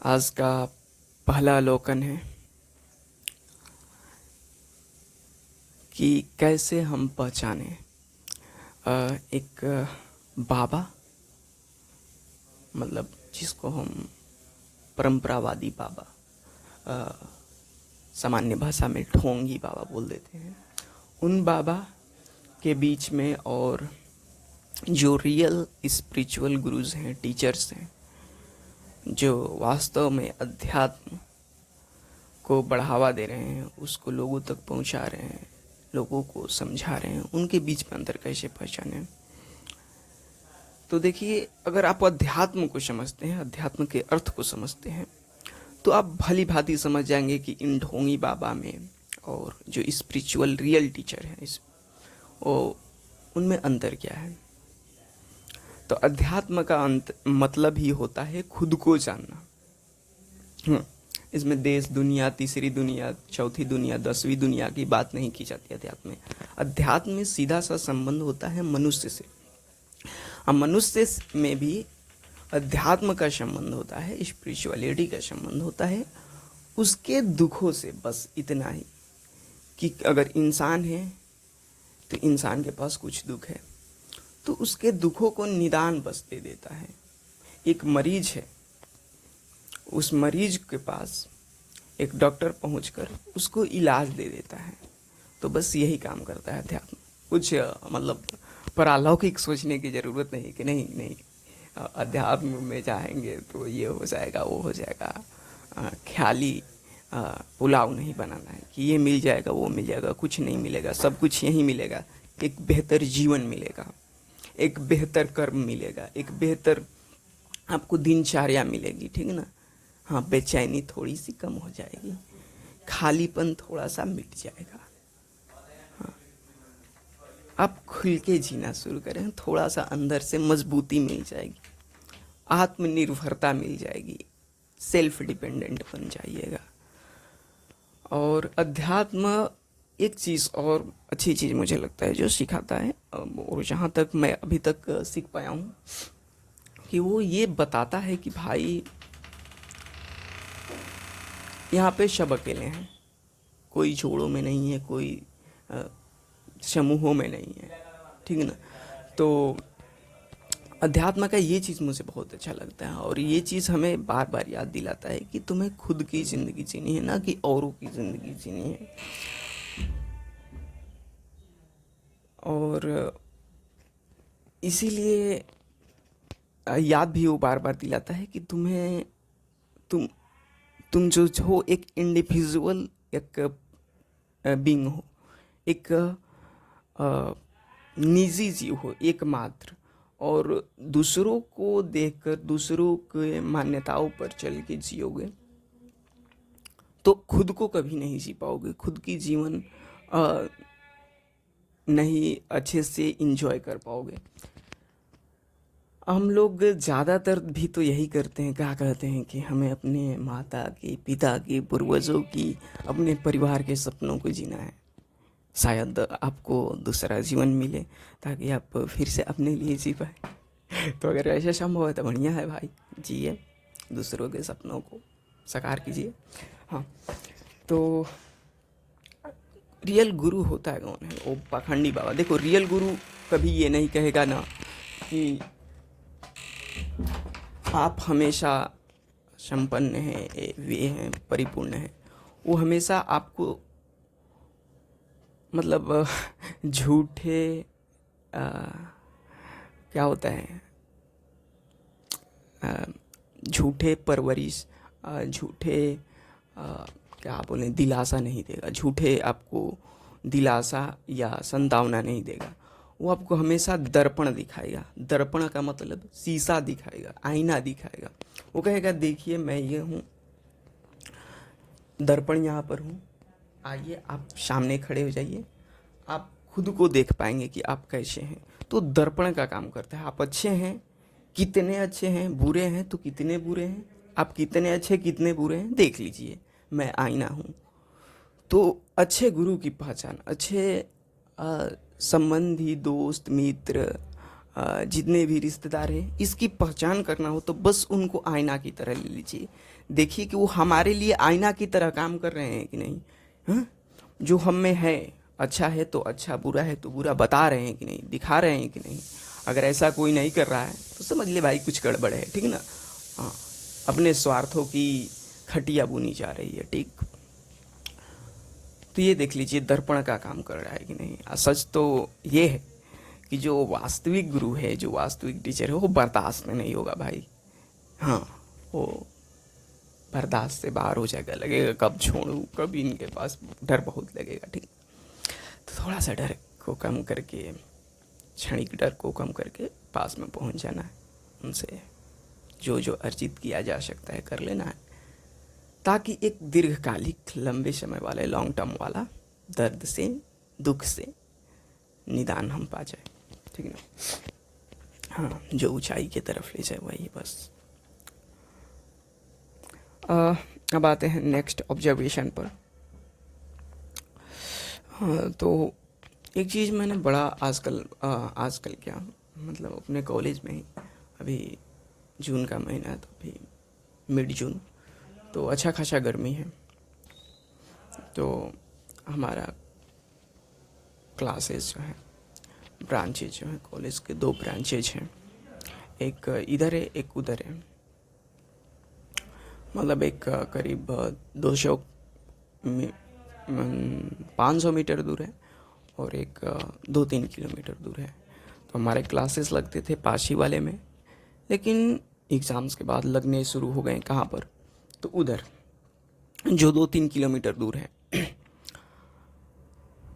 आज का पहला अवलोकन है कि कैसे हम पहचाने एक बाबा, मतलब जिसको हम परंपरावादी बाबा, सामान्य भाषा में ढोंगी बाबा बोल देते हैं, उन बाबा के बीच में और जो रियल स्पिरिचुअल गुरुज हैं, टीचर्स हैं, जो वास्तव में अध्यात्म को बढ़ावा दे रहे हैं, उसको लोगों तक पहुंचा रहे हैं, लोगों को समझा रहे हैं, उनके बीच में अंतर कैसे पहचाने। तो देखिए, अगर आप अध्यात्म को समझते हैं, अध्यात्म के अर्थ को समझते हैं, तो आप भली भांति समझ जाएंगे कि इन ढोंगी बाबा में और जो स्पिरिचुअल रियल टीचर है वो उनमें अंतर क्या है। तो अध्यात्म का अंत मतलब ही होता है खुद को जानना। इसमें देश दुनिया, तीसरी दुनिया, चौथी दुनिया, 10वीं दुनिया की बात नहीं की जाती अध्यात्म में। अध्यात्म में सीधा सा संबंध होता है मनुष्य से। अब मनुष्य में भी अध्यात्म का संबंध होता है, स्पिरिचुअलिटी का संबंध होता है उसके दुखों से। बस इतना ही कि अगर इंसान है तो इंसान के पास कुछ दुख है तो उसके दुखों को निदान बस दे देता है। एक मरीज है, उस मरीज के पास एक डॉक्टर पहुंचकर उसको इलाज दे देता है। तो बस यही काम करता है अध्यात्म। कुछ मतलब परालौकिक सोचने की ज़रूरत नहीं कि नहीं नहीं अध्यात्म में जाएंगे तो ये हो जाएगा, वो हो जाएगा। ख्याली पुलाव नहीं बनाना है कि ये मिल जाएगा, वो मिल जाएगा। कुछ नहीं मिलेगा, सब कुछ यहीं मिलेगा। एक बेहतर जीवन मिलेगा, एक बेहतर कर्म मिलेगा, एक बेहतर आपको दिनचर्या मिलेगी, ठीक ना। हाँ, बेचैनी थोड़ी सी कम हो जाएगी, खालीपन थोड़ा सा मिट जाएगा। हाँ, आप खुल के जीना शुरू करें, थोड़ा सा अंदर से मजबूती मिल जाएगी, आत्मनिर्भरता मिल जाएगी, सेल्फ डिपेंडेंट बन जाइएगा। और अध्यात्म एक चीज़ और अच्छी चीज़ मुझे लगता है जो सिखाता है, और जहाँ तक मैं अभी तक सीख पाया हूँ, कि वो ये बताता है कि भाई यहाँ पे सब अकेले हैं, कोई जोड़ों में नहीं है, कोई समूहों में नहीं है, ठीक है ना। तो अध्यात्म का ये चीज़ मुझे बहुत अच्छा लगता है, और ये चीज़ हमें बार बार याद दिलाता है कि तुम्हें खुद की ज़िंदगी जीनी है, ना कि औरों की ज़िंदगी जीनी है। और इसीलिए याद भी वो बार बार दिलाता है कि तुम तुम जो हो एक इंडिविजुअल, एक बीइंग हो, एक निजी जीव हो, एकमात्र। और दूसरों को देखकर, दूसरों के मान्यताओं पर चल के जियोगे तो खुद को कभी नहीं जी पाओगे, खुद की जीवन नहीं अच्छे से इंजॉय कर पाओगे। हम लोग ज़्यादातर भी तो यही करते हैं, क्या कहते हैं कि हमें अपने माता की, पिता की, पूर्वजों की, अपने परिवार के सपनों को जीना है। शायद आपको दूसरा जीवन मिले ताकि आप फिर से अपने लिए जी पाए। तो अगर ऐसा संभव है तो बढ़िया है भाई, जिए, दूसरों के सपनों को साकार कीजिए। हाँ, तो रियल गुरु होता है कौन है? वो पाखंडी बाबा। देखो, रियल गुरु कभी ये नहीं कहेगा ना कि आप हमेशा संपन्न हैं, वे हैं, परिपूर्ण हैं। वो हमेशा आपको मतलब झूठे क्या होता है, झूठे परवरिश, झूठे क्या बोलें, दिलासा नहीं देगा, झूठे आपको दिलासा या संतावना नहीं देगा। वो आपको हमेशा दर्पण दिखाएगा। दर्पण का मतलब शीशा दिखाएगा, आईना दिखाएगा। वो कहेगा देखिए मैं ये हूँ, दर्पण यहाँ पर हूँ, आइए आप सामने खड़े हो जाइए, आप खुद को देख पाएंगे कि आप कैसे हैं। तो दर्पण का काम करता है। आप अच्छे हैं, कितने अच्छे हैं, बुरे हैं तो कितने बुरे हैं, आप कितने अच्छे कितने बुरे हैं देख लीजिए, मैं आईना हूँ। तो अच्छे गुरु की पहचान, अच्छे संबंधी, दोस्त, मित्र, जितने भी रिश्तेदार हैं, इसकी पहचान करना हो तो बस उनको आईना की तरह ले लीजिए। देखिए कि वो हमारे लिए आईना की तरह काम कर रहे हैं कि नहीं। हाँ, जो हम में है, अच्छा है तो अच्छा, बुरा है तो बुरा, बता रहे हैं कि नहीं, दिखा रहे हैं कि नहीं। अगर ऐसा कोई नहीं कर रहा है तो समझ ले भाई कुछ गड़बड़ है, ठीक ना। हाँ, अपने स्वार्थों की खटिया बुनी जा रही है, ठीक। तो ये देख लीजिए दर्पण का काम कर रहा है कि नहीं। सच तो ये है कि जो वास्तविक गुरु है, जो वास्तविक टीचर है, वो बर्दाश्त में नहीं होगा भाई। हाँ, वो बर्दाश्त से बाहर हो जाएगा, लगेगा कब छोड़ूं, कब इनके पास, डर बहुत लगेगा, ठीक। तो थोड़ा सा डर को कम करके, क्षणिक डर को कम करके पास में पहुंच जाना है, उनसे जो जो अर्जित किया जा सकता है कर लेना है, ताकि एक दीर्घकालिक लंबे समय वाले लॉन्ग टर्म वाला दर्द से, दुख से निदान हम पा जाए, ठीक ना। हाँ, जो ऊंचाई की तरफ ले जाए वही बस। अब आते हैं नेक्स्ट ऑब्जर्वेशन पर। हाँ, तो एक चीज़ मैंने बड़ा आजकल क्या मतलब अपने कॉलेज में ही, अभी जून का महीना है तो अभी मिड जून, तो अच्छा खासा गर्मी है। तो हमारा क्लासेस जो है, ब्रांचेज जो है, कॉलेज के 2 ब्रांचेज हैं, एक इधर है एक उधर है। मतलब एक करीब 500 मीटर दूर है और एक 2-3 किलोमीटर दूर है। तो हमारे क्लासेस लगते थे पाशी वाले में, लेकिन एग्ज़ाम्स के बाद लगने शुरू हो गए कहाँ पर, तो उधर जो 2-3 किलोमीटर दूर है।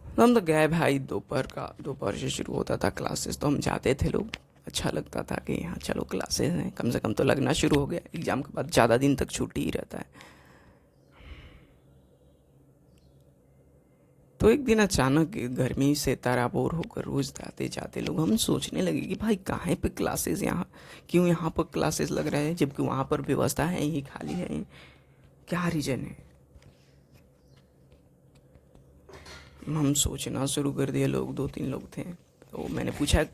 तो हम तो गए भाई, दोपहर से शुरू होता था क्लासेस, तो हम जाते थे लोग, अच्छा लगता था कि हाँ चलो क्लासेस हैं, कम से कम तो लगना शुरू हो गया। एग्ज़ाम के बाद ज़्यादा दिन तक छुट्टी ही रहता है। तो एक दिन अचानक गर्मी से ताराबोर होकर रोज आते जाते लोग हम सोचने लगे कि भाई कहाँ पे क्लासेस, यहाँ क्यों यहाँ पर क्लासेस लग रहा है, जबकि वहाँ पर व्यवस्था है ही, खाली है, क्या रीजन है। हम सोचना शुरू कर दिए, लोग 2-3 लोग थे, तो मैंने पूछा,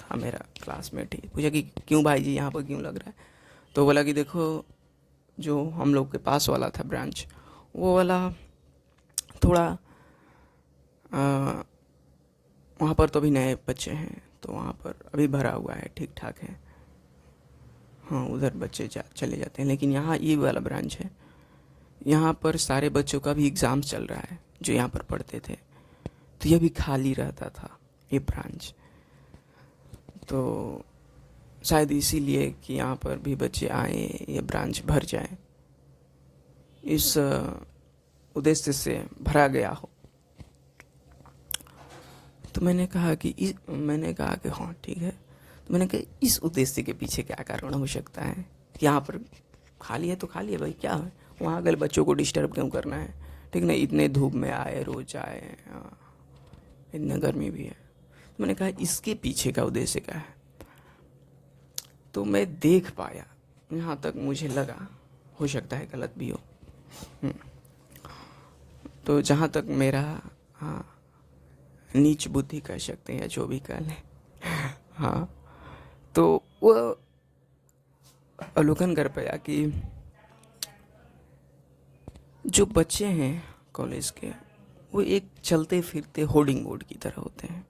हाँ मेरा क्लासमेट ही पूछा कि क्यों भाई जी यहाँ पर क्यों लग रहा है। तो बोला कि देखो, जो हम लोग के पास वाला था ब्रांच, वो वाला थोड़ा वहाँ पर तो अभी नए बच्चे हैं, तो वहाँ पर अभी भरा हुआ है, ठीक ठाक है। हाँ, उधर बच्चे चले जाते हैं, लेकिन यहाँ ये वाला ब्रांच है, यहाँ पर सारे बच्चों का भी एग्ज़ाम्स चल रहा है जो यहाँ पर पढ़ते थे, तो ये भी खाली रहता था ये ब्रांच। तो शायद इसीलिए कि यहाँ पर भी बच्चे आए, ये ब्रांच भर जाए, इस उद्देश्य से भरा गया हो। तो मैंने कहा कि हाँ ठीक है। तो मैंने कहा इस उद्देश्य के पीछे क्या कारण हो सकता है कि यहाँ पर खाली है तो खाली है भाई, क्या है वहाँ अगर बच्चों को डिस्टर्ब क्यों करना है, ठीक ना। इतने धूप में आए, रोज आए, इतनी गर्मी भी है। तो मैंने कहा इसके पीछे का उद्देश्य क्या है। तो मैं देख पाया, यहाँ तक मुझे लगा, हो सकता है गलत भी हो। तो जहाँ तक मेरा हाँ नीच बुद्धि कह सकते हैं या जो भी कह लें, हाँ, तो वो अवलोकन कर पाया कि जो बच्चे हैं कॉलेज के, वो एक चलते फिरते होर्डिंग बोर्ड की तरह होते हैं।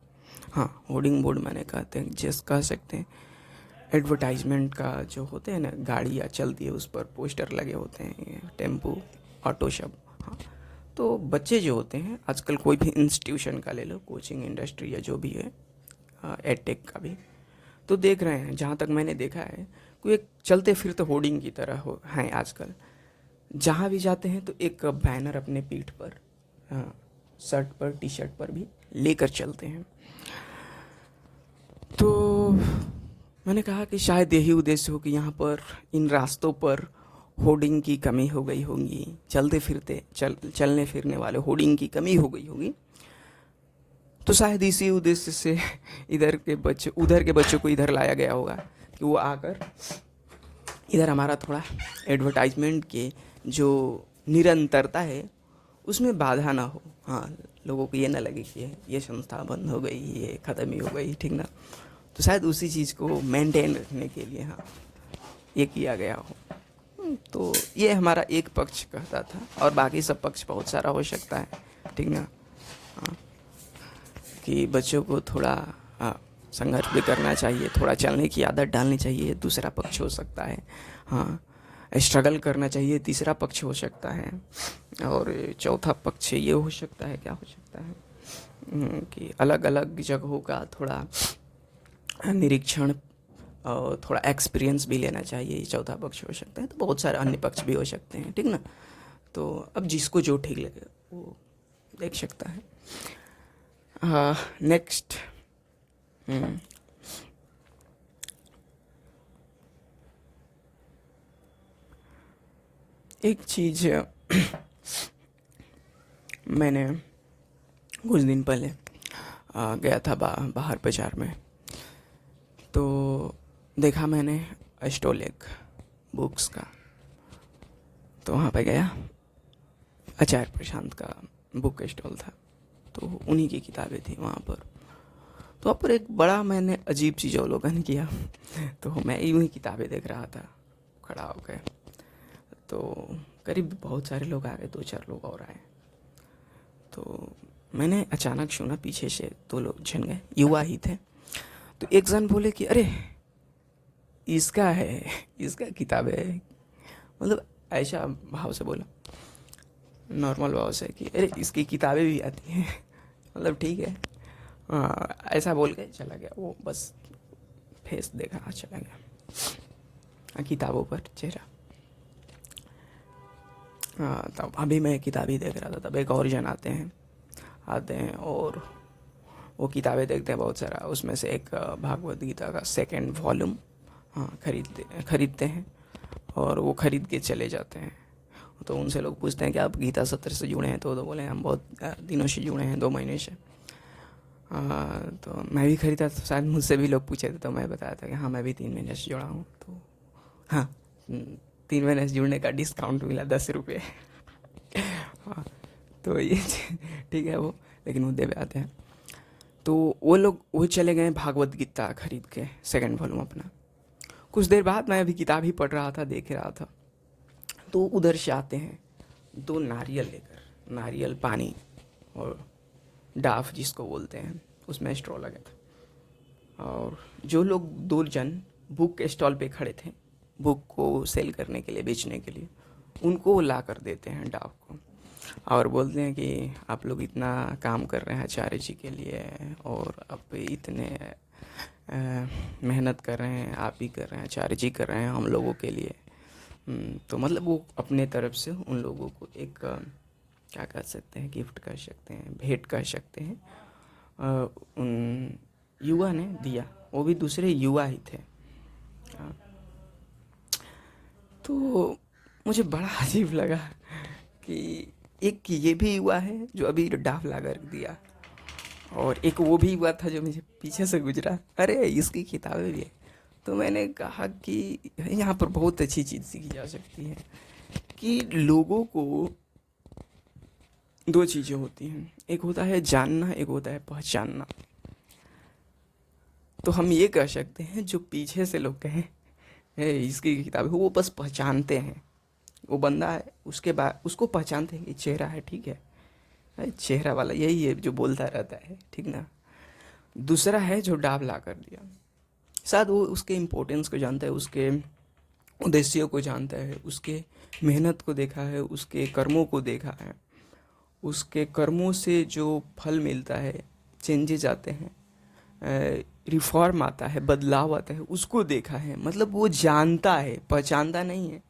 हाँ, होर्डिंग बोर्ड मैंने कहते हैं, जैसे कह सकते हैं एडवर्टाइजमेंट का जो होते हैं ना, गाड़ियाँ चलती है उस पर पोस्टर लगे होते हैं, टेम्पो, ऑटो सब। हाँ, तो बच्चे जो होते हैं आजकल, कोई भी इंस्टीट्यूशन का ले लो, कोचिंग इंडस्ट्री या जो भी है, एडटेक का भी, तो देख रहे हैं, जहाँ तक मैंने देखा है, कोई एक चलते फिरते होर्डिंग की तरह हैं आजकल। जहाँ भी जाते हैं तो एक बैनर अपने पीठ पर, शर्ट पर, टी शर्ट पर भी लेकर चलते हैं। तो मैंने कहा कि शायद यही उद्देश्य हो कि यहाँ पर इन रास्तों पर होर्डिंग की कमी हो गई होगी, चलते फिरते चलने फिरने वाले होर्डिंग की कमी हो गई होगी। तो शायद इसी उद्देश्य से उधर के बच्चों को इधर लाया गया होगा कि वो आकर इधर हमारा थोड़ा एडवर्टाइजमेंट के जो निरंतरता है उसमें बाधा ना हो। हाँ, लोगों को ये ना लगे कि ये संस्था बंद हो गई, ये ख़त्म ही हो गई, ठीक ना। तो शायद उसी चीज़ को मेंटेन रखने के लिए हाँ ये किया गया हो। तो ये हमारा एक पक्ष कहता था, और बाकी सब पक्ष बहुत सारा हो सकता है, ठीक ना। हाँ, कि बच्चों को थोड़ा संघर्ष भी करना चाहिए, थोड़ा चलने की आदत डालनी चाहिए, दूसरा पक्ष हो सकता है। हाँ, स्ट्रगल करना चाहिए, तीसरा पक्ष हो सकता है। और चौथा पक्ष ये हो सकता है, क्या हो सकता है कि अलग अलग जगहों का थोड़ा निरीक्षण और थोड़ा एक्सपीरियंस भी लेना चाहिए, ये चौथा पक्ष हो सकता है। तो बहुत सारे अन्य पक्ष भी हो सकते हैं, ठीक ना। तो अब जिसको जो ठीक लगे वो देख सकता है। नेक्स्ट, एक चीज़ मैंने कुछ दिन पहले गया था बाहर बाज़ार में, तो देखा मैंने स्टॉल एक बुक्स का। तो वहाँ पे गया, आचार्य प्रशांत का बुक स्टॉल था, तो उन्हीं की किताबें थी वहाँ पर। तो वहाँ पर एक बड़ा मैंने अजीब चीज़ अवलोकन किया। तो मैं यूँ ही किताबें देख रहा था खड़ा होकर, तो करीब बहुत सारे लोग आ गए, 2-4 लोग और आए। तो मैंने अचानक सुना पीछे से 2 लोग जन गए, युवा ही थे। तो एक जन बोले कि अरे इसका है, इसका किताब है, मतलब ऐसा भाव से बोला, नॉर्मल भाव से कि अरे इसकी किताबें भी आती हैं। मतलब ठीक है, ऐसा बोल के चला गया वो, बस फेस देखा चला गया, किताबों पर चेहरा। तब अभी मैं किताब ही देख रहा था, तब एक और जन आते हैं और वो किताबें देखते हैं बहुत सारा। उसमें से एक भागवत गीता का 2nd वॉल्यूम खरीदते हैं और वो खरीद के चले जाते हैं। तो उनसे लोग पूछते हैं कि आप गीता सत्र से जुड़े हैं? तो बोले हम बहुत दिनों से जुड़े हैं, 2 महीने से। तो मैं भी खरीदा, तो शायद मुझसे भी लोग पूछे थे, तो मैं बताया था कि हाँ मैं भी 3 महीने से जुड़ा हूँ। तो हाँ, 3 महीने से जुड़ने का डिस्काउंट मिला 10 रुपये। हाँ, तो ये ठीक है वो, लेकिन मुद्दे पे आते हैं। तो वो चले गए भागवत गीता खरीद के 2nd वॉल्यूम अपना। कुछ देर बाद मैं अभी किताब ही पढ़ रहा था, देख रहा था, तो उधर से आते हैं 2 नारियल लेकर, नारियल पानी और डाफ जिसको बोलते हैं, उसमें स्ट्रॉ लगा था। और जो लोग 2 जन बुक के स्टॉल पे खड़े थे, बुक को सेल करने के लिए, बेचने के लिए, उनको ला कर देते हैं डाफ को, और बोलते हैं कि आप लोग इतना काम कर रहे हैं आचार्य जी के लिए, और आप इतने मेहनत कर रहे हैं, आप ही कर रहे हैं, आचार्य जी कर रहे हैं हम लोगों के लिए। तो मतलब वो अपने तरफ से उन लोगों को एक क्या कह सकते हैं, गिफ्ट कह सकते हैं, भेंट कह सकते हैं, उन युवा ने दिया, वो भी दूसरे युवा ही थे। तो मुझे बड़ा अजीब लगा कि एक ये भी युवा है जो अभी डाफ ला कर दिया, और एक वो भी युवा था जो मुझे पीछे से गुजरा, अरे इसकी किताबें भी है। तो मैंने कहा कि यहाँ पर बहुत अच्छी चीज़ सीखी जा सकती है कि लोगों को 2 चीज़ें होती हैं, एक होता है जानना, एक होता है पहचानना। तो हम ये कह सकते हैं जो पीछे से लोग कहें इसकी किताब है, वो बस पहचानते हैं, वो बंदा है, उसके बाद उसको पहचानते हैं कि चेहरा है, ठीक है, चेहरा वाला यही है जो बोलता रहता है, ठीक ना। दूसरा है जो डाब ला कर दिया, शायद वो उसके इम्पोर्टेंस को जानता है, उसके उद्देश्यों को जानता है, उसके मेहनत को देखा है, उसके कर्मों को देखा है, उसके कर्मों से जो फल मिलता है, चेंजेज आते हैं, रिफॉर्म आता है, बदलाव आता है, उसको देखा है। मतलब वो जानता है, पहचानता नहीं है,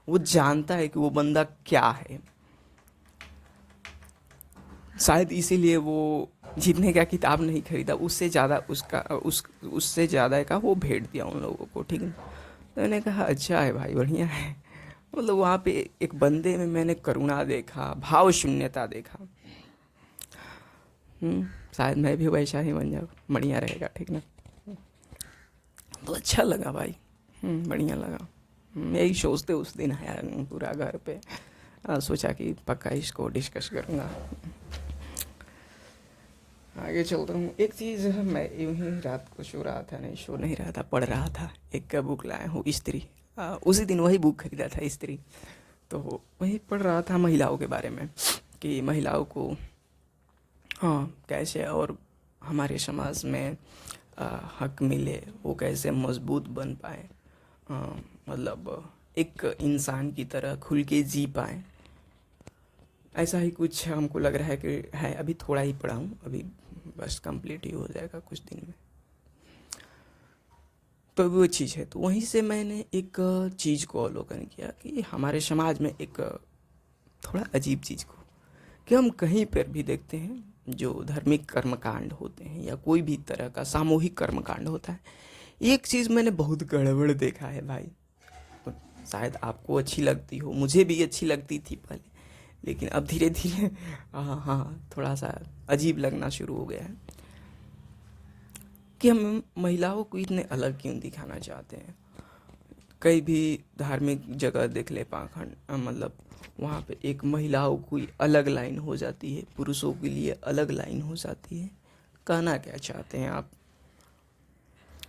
वो जानता है कि वो बंदा क्या है। शायद इसीलिए वो जितने का किताब नहीं खरीदा, उससे ज़्यादा उससे ज़्यादा का वो भेंट दिया उन लोगों को, ठीक है। तो मैंने कहा अच्छा है भाई, बढ़िया है। मतलब वहाँ पे एक बंदे में मैंने करुणा देखा, भाव शून्यता देखा। शायद मैं भी वैसा ही बन जाऊँ, बढ़िया रहेगा, ठीक ना। तो अच्छा लगा भाई, बढ़िया लगा। यही सोचते उस दिन आया पूरा घर पे, सोचा कि पक्का इसको डिस्कस करूँगा। आगे चलता हूँ। एक चीज़ मैं यूं ही रात को सो नहीं रहा था, पढ़ रहा था। एक बुक लाया हूँ, स्त्री। उसी दिन वही बुक खरीदा था, स्त्री। तो वही पढ़ रहा था महिलाओं के बारे में, कि महिलाओं को कैसे और हमारे समाज में हक मिले, वो कैसे मजबूत बन पाए, मतलब एक इंसान की तरह खुल के जी पाए। ऐसा ही कुछ हमको लग रहा है कि है। अभी थोड़ा ही पढ़ा हूँ, अभी बस कंप्लीट ही हो जाएगा कुछ दिन में। तो वो चीज़ है। तो वहीं से मैंने एक चीज़ को अवलोकन किया कि हमारे समाज में एक थोड़ा अजीब चीज़ को, कि हम कहीं पर भी देखते हैं जो धार्मिक कर्मकांड होते हैं या कोई भी तरह का सामूहिक कर्मकांड होता है, एक चीज़ मैंने बहुत गड़बड़ देखा है भाई। शायद आपको अच्छी लगती हो, मुझे भी अच्छी लगती थी पहले, लेकिन अब धीरे धीरे हाँ थोड़ा सा अजीब लगना शुरू हो गया है कि हम महिलाओं को इतने अलग क्यों दिखाना चाहते हैं। कई भी धार्मिक जगह देख ले, पाखंड, मतलब वहाँ पे एक महिलाओं की अलग लाइन हो जाती है, पुरुषों के लिए अलग लाइन हो जाती है। कहना क्या चाहते हैं आप?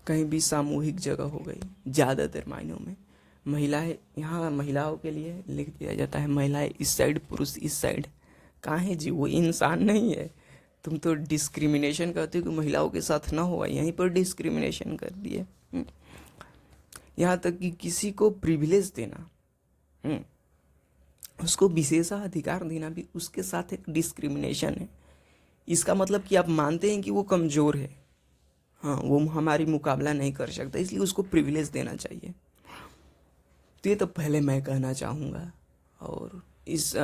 कहीं भी सामूहिक जगह हो गई, ज़्यादातर मायनों में महिलाएं, यहाँ महिलाओं के लिए लिख दिया जाता है महिलाएं इस साइड, पुरुष इस साइड। कहाँ है जी? वो इंसान नहीं है। तुम तो डिस्क्रिमिनेशन करते हो कि महिलाओं के साथ ना हुआ, यहीं पर डिस्क्रिमिनेशन कर दिए। यहाँ तक कि किसी को प्रिविलेज देना, उसको विशेषाधिकार देना भी उसके साथ एक डिस्क्रिमिनेशन है। इसका मतलब कि आप मानते हैं कि वो कमज़ोर है, हाँ, वो हमारी मुकाबला नहीं कर सकता, इसलिए उसको प्रिविलेज देना चाहिए। तो ये तो पहले मैं कहना चाहूँगा। और इस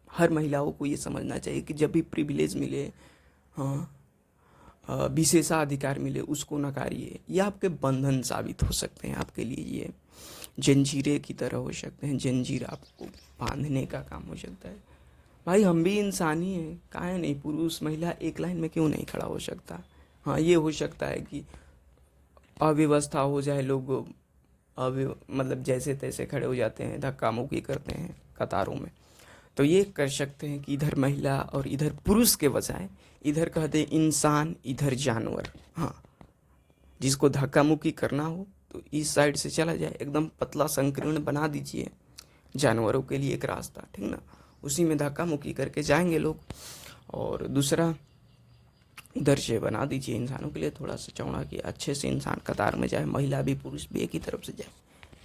हर महिलाओं को ये समझना चाहिए कि जब भी प्रिविलेज मिले, हाँ, विशेषाधिकार मिले, उसको नकारिए। ये आपके बंधन साबित हो सकते हैं, आपके लिए ये जंजीरें की तरह हो सकते हैं। जंजीर आपको बांधने का काम हो सकता है। भाई हम भी इंसान ही हैं, काहे नहीं? पुरुष महिला एक लाइन में क्यों नहीं खड़ा हो सकता? हाँ, ये हो सकता है कि अव्यवस्था हो जाए, लोग मतलब जैसे तैसे खड़े हो जाते हैं, धक्का मुक्की करते हैं कतारों में। तो ये कर सकते हैं कि इधर महिला और इधर पुरुष के बजाय इधर कहते इंसान, इधर जानवर। हाँ, जिसको धक्का मुक्की करना हो तो इस साइड से चला जाए, एकदम पतला संकीर्ण बना दीजिए जानवरों के लिए एक रास्ता, ठीक ना? उसी में धक्का मुक्की करके जाएंगे लोग। और दूसरा उधर से बना दीजिए इंसानों के लिए थोड़ा सा चौड़ा, कि अच्छे से इंसान कतार में जाए, महिला भी पुरुष भी एक ही तरफ से जाए।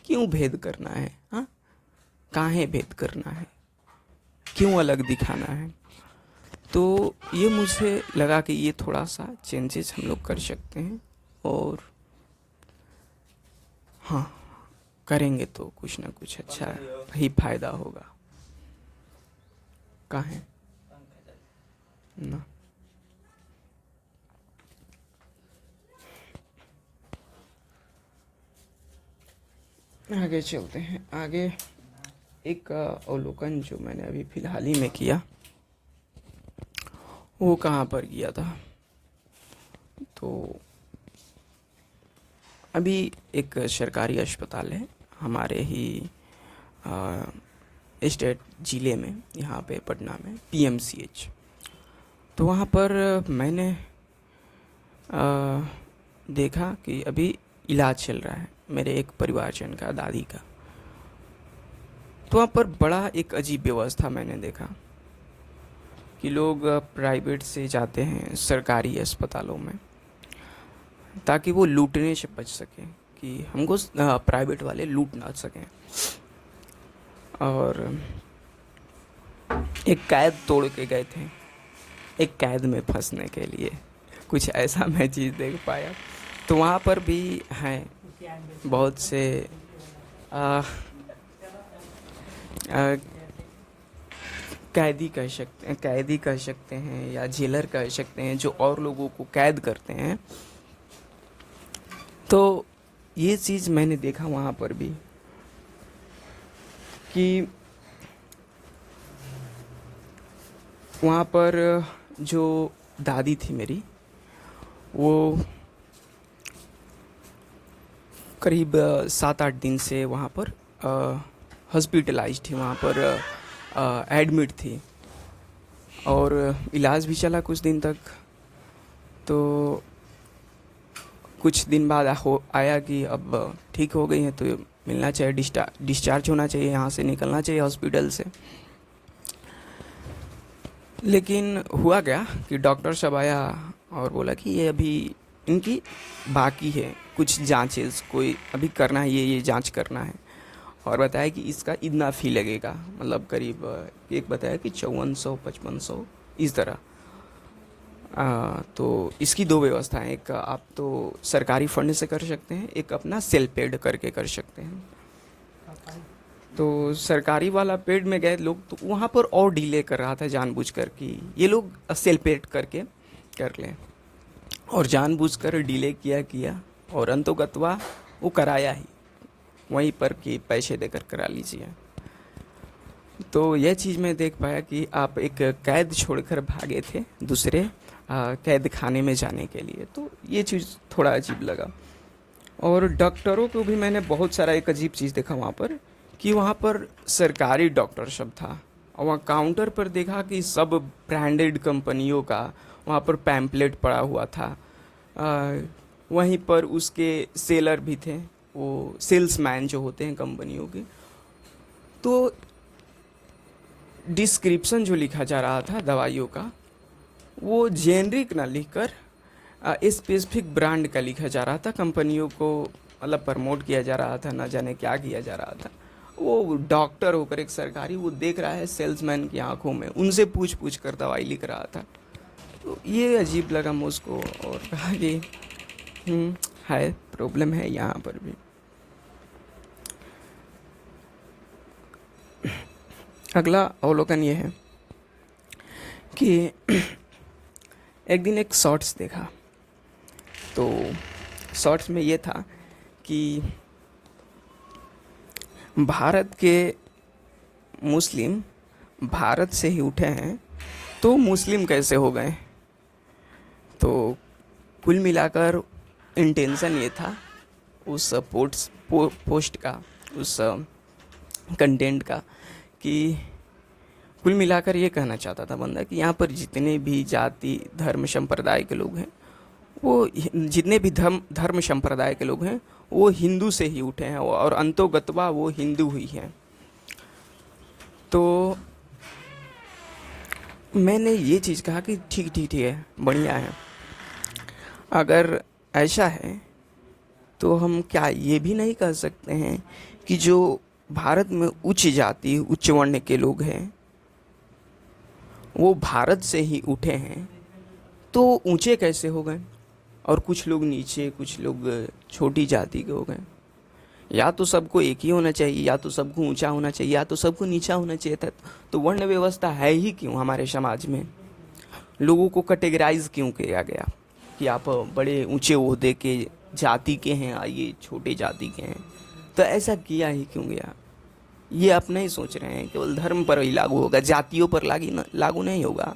क्यों भेद करना है? हाँ, काहे भेद करना है? क्यों अलग दिखाना है? तो ये मुझे लगा कि ये थोड़ा सा चेंजेस हम लोग कर सकते हैं, और हाँ, करेंगे तो कुछ ना कुछ अच्छा ही फायदा होगा। काहे ना? आगे चलते हैं। आगे एक अवलोकन जो मैंने अभी फ़िलहाल ही में किया, वो कहाँ पर किया था? तो अभी एक सरकारी अस्पताल है हमारे ही स्टेट ज़िले में, यहाँ पे पटना में, PMCH। तो वहाँ पर मैंने देखा कि अभी इलाज चल रहा है मेरे एक परिवारजन का, दादी का। तो वहाँ पर बड़ा एक अजीब व्यवस्था मैंने देखा कि लोग प्राइवेट से जाते हैं सरकारी अस्पतालों में ताकि वो लूटने से बच सकें, कि हमको प्राइवेट वाले लूट ना सकें। और एक कैद तोड़ के गए थे, एक कैद में फंसने के लिए, कुछ ऐसा मैं चीज़ देख पाया। तो वहाँ पर भी हैं बहुत से कैदी कह सकते हैं या जेलर कह सकते हैं, जो और लोगों को कैद करते हैं। तो ये चीज़ मैंने देखा वहाँ पर भी कि वहाँ पर जो दादी थी मेरी, वो करीब 7-8 दिन से वहाँ पर हॉस्पिटलाइज थी, वहाँ पर एडमिट थी, और इलाज भी चला कुछ दिन तक। तो कुछ दिन बाद आया कि अब ठीक हो गई है तो मिलना चाहिए, डिस्चार्ज होना चाहिए, यहाँ से निकलना चाहिए हॉस्पिटल से। लेकिन हुआ क्या कि डॉक्टर साहब आया और बोला कि ये अभी इनकी बाकी है कुछ जांचेस, कोई अभी करना है, ये जांच करना है। और बताया कि इसका इतना फ़ी लगेगा, मतलब करीब एक बताया कि 5400-5500 इस तरह। तो इसकी दो व्यवस्था है, एक आप तो सरकारी फंड से कर सकते हैं, एक अपना सेल्फ पेड करके कर सकते हैं। तो सरकारी वाला पेड में गए लोग तो वहाँ पर और डिले कर रहा था जानबूझकर कि ये लोग सेल्फ पेड करके कर लें, और जानबूझकर डिले किया और अंतोगत्वा वो कराया ही वहीं पर कि पैसे देकर करा लीजिए। तो यह चीज़ मैं देख पाया कि आप एक कैद छोड़कर भागे थे दूसरे कैद खाने में जाने के लिए, तो ये चीज़ थोड़ा अजीब लगा। और डॉक्टरों को भी मैंने बहुत सारा एक अजीब चीज़ देखा वहाँ पर कि वहाँ पर सरकारी डॉक्टर सब था, और वहाँ काउंटर पर देखा कि सब ब्रांडेड कंपनियों का वहाँ पर पैम्पलेट पड़ा हुआ था। वहीं पर उसके सेलर भी थे, वो सेल्समैन जो होते हैं कंपनियों के। तो डिस्क्रिप्शन जो लिखा जा रहा था दवाइयों का, वो जेनरिक ना लिखकर स्पेसिफिक ब्रांड का लिखा जा रहा था। कंपनियों को मतलब प्रमोट किया जा रहा था, ना जाने क्या किया जा रहा था। वो डॉक्टर होकर एक सरकारी, वो देख रहा है सेल्समैन की आंखों में, उनसे पूछ कर दवाई लिख रहा था। तो ये अजीब लगा मुझको, और कहा कि है प्रॉब्लम है यहाँ पर भी। अगला अवलोकन ये है कि एक दिन एक शॉर्ट्स देखा, तो शॉर्ट्स में ये था कि भारत के मुस्लिम भारत से ही उठे हैं तो मुस्लिम कैसे हो गए। तो कुल मिलाकर इंटेंशन ये था उस पोस्ट का, उस कंटेंट का, कि कुल मिलाकर ये कहना चाहता था बंदा कि यहाँ पर जितने भी जाति धर्म संप्रदाय के लोग हैं, वो जितने भी धर्म संप्रदाय के लोग हैं वो हिंदू से ही उठे हैं, और अंतोगत्वा वो हिंदू ही हैं। तो मैंने ये चीज़ कहा कि ठीक है, बढ़िया है। अगर ऐसा है तो हम क्या ये भी नहीं कह सकते हैं कि जो भारत में उच्च जाति उच्च वर्ण के लोग हैं वो भारत से ही उठे हैं, तो ऊंचे कैसे हो गए, और कुछ लोग नीचे, कुछ लोग छोटी जाति के हो गए। या तो सबको एक ही होना चाहिए, या तो सबको ऊंचा होना चाहिए, या तो सबको नीचा होना चाहिए था। तो वर्ण व्यवस्था है ही क्यों हमारे समाज में? लोगों को कैटेगराइज क्यों किया गया कि आप बड़े ऊंचे ओहदे के जाति के हैं, आइए छोटे जाति के हैं? तो ऐसा किया ही क्यों गया? ये आप नहीं सोच रहे हैं केवल धर्म पर ही लागू होगा, जातियों पर लागू नहीं होगा।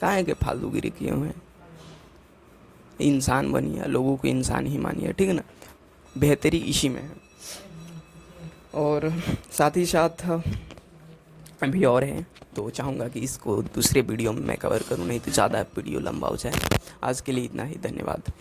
कहाँ है कि फालतूगिरी किए हुए हैं। इंसान बनिए, लोगों को इंसान ही मानिए, ठीक है ना? बेहतरी इसी में है। और साथ ही साथ अभी और है, तो चाहूँगा कि इसको दूसरे वीडियो में मैं कवर करूँ, नहीं तो ज़्यादा वीडियो लंबा हो जाए। आज के लिए इतना ही, धन्यवाद।